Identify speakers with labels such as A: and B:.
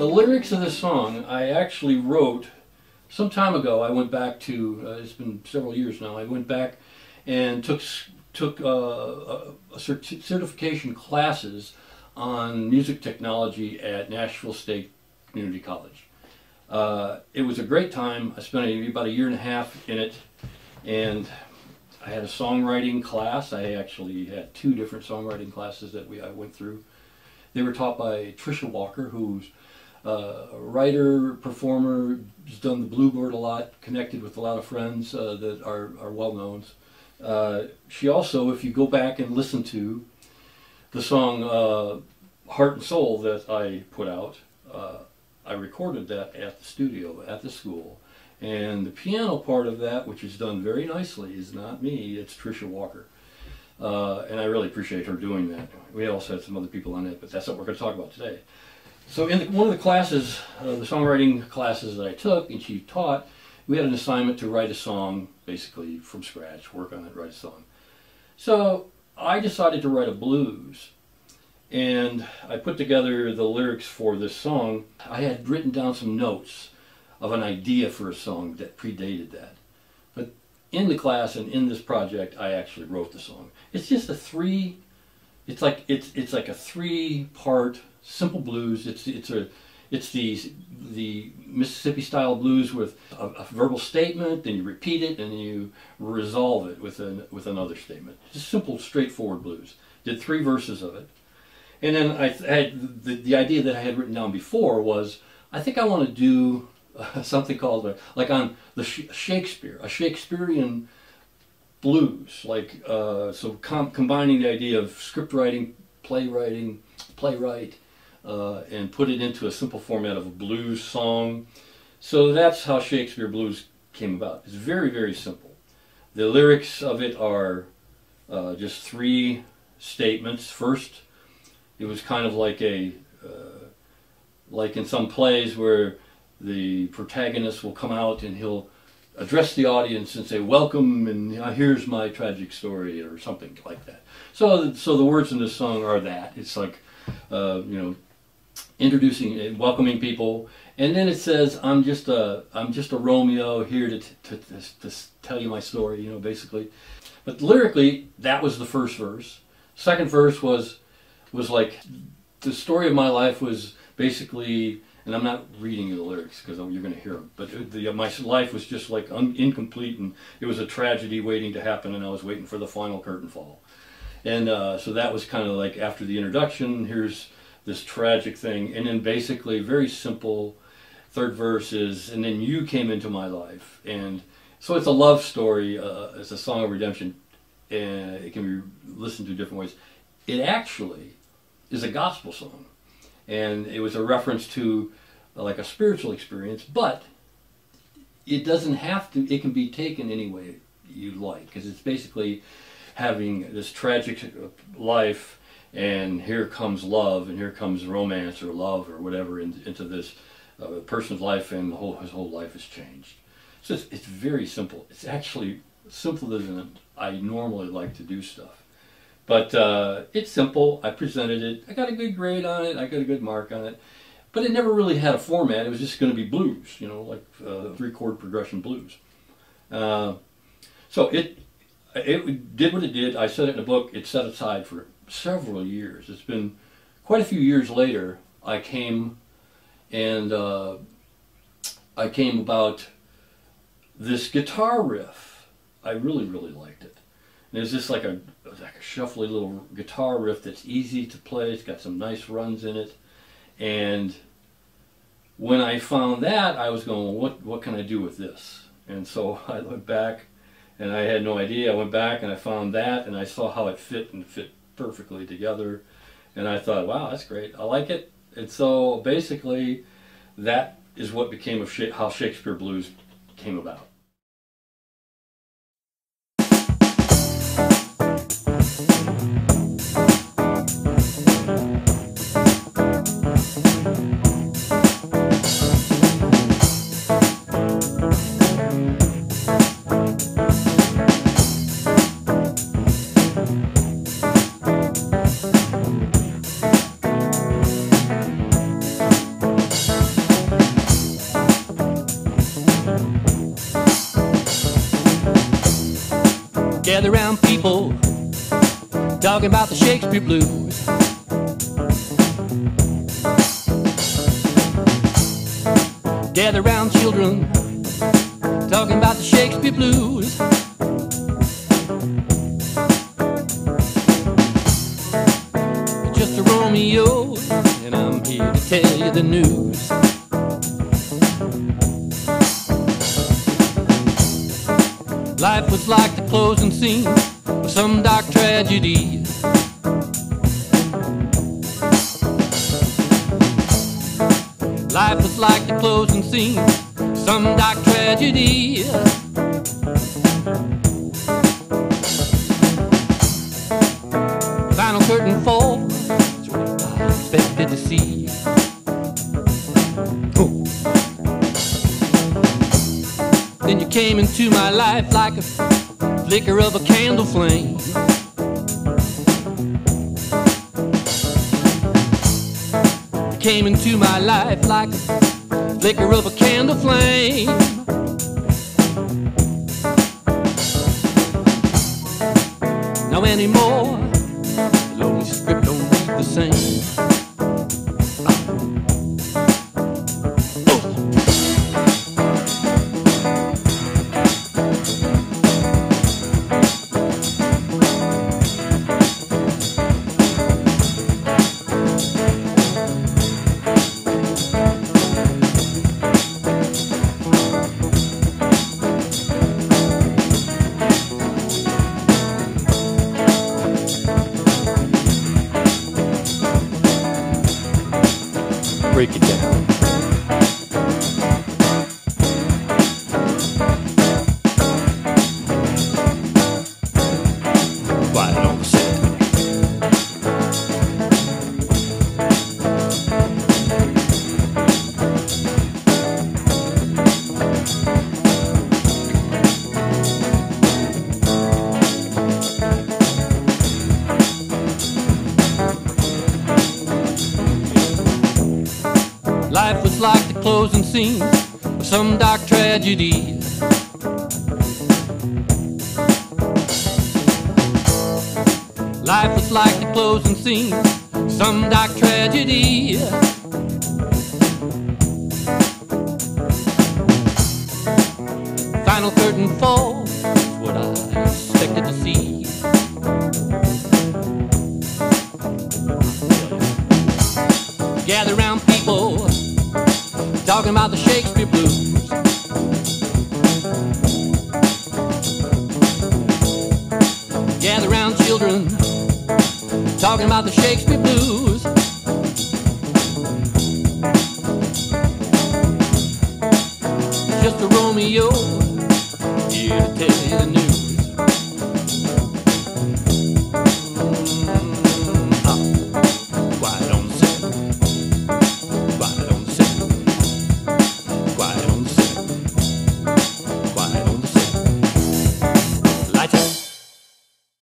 A: The lyrics of this song I actually wrote some time ago. I went back to, it's been several years now, I went back and took certification classes on music technology at Nashville State Community College. It was a great time. I spent about a year and a half in it, and I had a songwriting class. I actually had 2 different songwriting classes that I went through. They were taught by Tricia Walker, who's a writer, performer, has done the Bluebird a lot, connected with a lot of friends that are well-known. She also, if you go back and listen to the song Heart and Soul that I put out, I recorded that at the studio, at the school. And the piano part of that, which is done very nicely, is not me, it's Tricia Walker. And I really appreciate her doing that. We also had some other people on it, but that's what we're going to talk about today. So in one of the classes, the songwriting classes that I took and she taught, we had an assignment to write a song, basically from scratch, work on it, write a song. So I decided to write a blues, and I put together the lyrics for this song. I had written down some notes of an idea for a song that predated that. But in the class and in this project, I actually wrote the song. It's just a it's like a 3-part simple blues. It's the Mississippi style blues with a verbal statement, then you repeat it, and you resolve it with another statement. Just simple, straightforward blues. Did 3 verses of it. And then I had the idea that I had written down before was, I think I want to do something called like on the Shakespeare, a Shakespearean blues, like combining the idea of script writing, playwright, and put it into a simple format of a blues song. So that's how Shakespeare Blues came about. It's very, very simple. The lyrics of it are just 3 statements. First, it was kind of like like in some plays where the protagonist will come out and he'll address the audience and say, "Welcome, and here's my tragic story," or something like that. So the words in this song are that. It's like, introducing, welcoming people, and then it says, I'm just a Romeo here to tell you my story, basically. But lyrically, that was the first verse. Second verse was like, the story of my life was basically, and I'm not reading you the lyrics because you're going to hear them, but my life was just like incomplete, and it was a tragedy waiting to happen, and I was waiting for the final curtain fall. And so that was kind of like after the introduction, here's this tragic thing, and then basically very simple third verse is, and then you came into my life. And so it's a love story, it's a song of redemption, and it can be listened to different ways. It actually is a gospel song, and it was a reference to like a spiritual experience, but it doesn't have to, it can be taken any way you like, because it's basically having this tragic life, and here comes love, and here comes romance or love or whatever into this person's life, and his whole life has changed. So it's very simple. It's actually simpler than I normally like to do stuff. But it's simple. I presented it. I got a good grade on it. I got a good mark on it. But it never really had a format. It was just going to be blues, like 3-chord progression blues. So it did what it did. I said it in the book. It's set aside for several years. It's been quite a few years later I came about this guitar riff. I really, really liked it. And it's just like a shuffly little guitar riff that's easy to play. It's got some nice runs in it. And when I found that, I was going, well, what can I do with this? And so I went back, and I had no idea. I went back and I found that, and I saw how it fit, and it fit perfectly together. And I thought, wow, that's great. I like it. And so basically, that is what became of how Shakespeare Blues came about. talking about the Shakespeare Blues. Gather round, children, talking about the Shakespeare Blues. Just a Romeo, and I'm here to tell you the news. Life was like the closing scene of some dark tragedy. Life was like the closing scene of some dark tragedy. Final curtain fall, that's what I expected to see. Oh. Then you came into my life like a flicker of a candle flame. You came into my life like a flicker of a candle flame. Now anymore, the lonely script don't read the same. Break it down. Quiet on the set. Life was like the closing scene of some dark tragedy. Life was like the closing scene of some dark tragedy. Final curtain fall is what I expected to see. Gather round, people, talking about the Shakespeare Blues. Gather round, children, talking about the Shakespeare Blues. Just a Romeo, here to tell you the news.